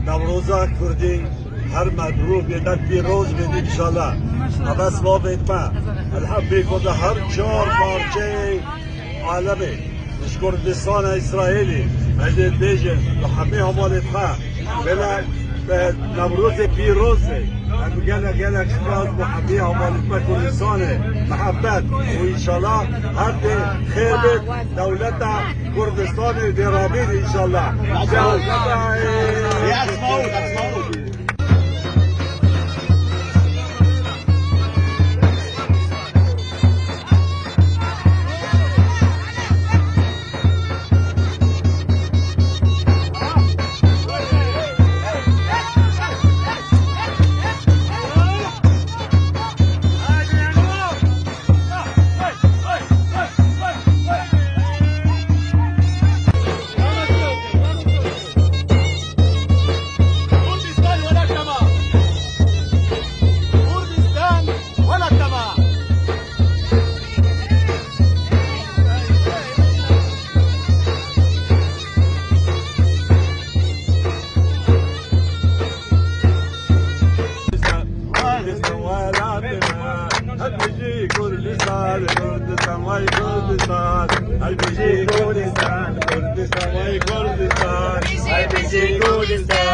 نوروزا کردین هر مدروب یدن پیروز بید انشالله عباس ما بید ما الحب کرد هر چهار پارچه عالمه مش کردستان اسرائیلی هده بیجن و همه همالت ما بلا نوروز پیروزه هم گله گله شکاز و همه همالت ما کردستانه محبت و انشالله هر ده خیر بید دولت کردستان درامین انشالله هلبيجي كردستان كردستان وای کردستان هلبيجي كردستان كردستان وای کردستان هلبيجي كردستان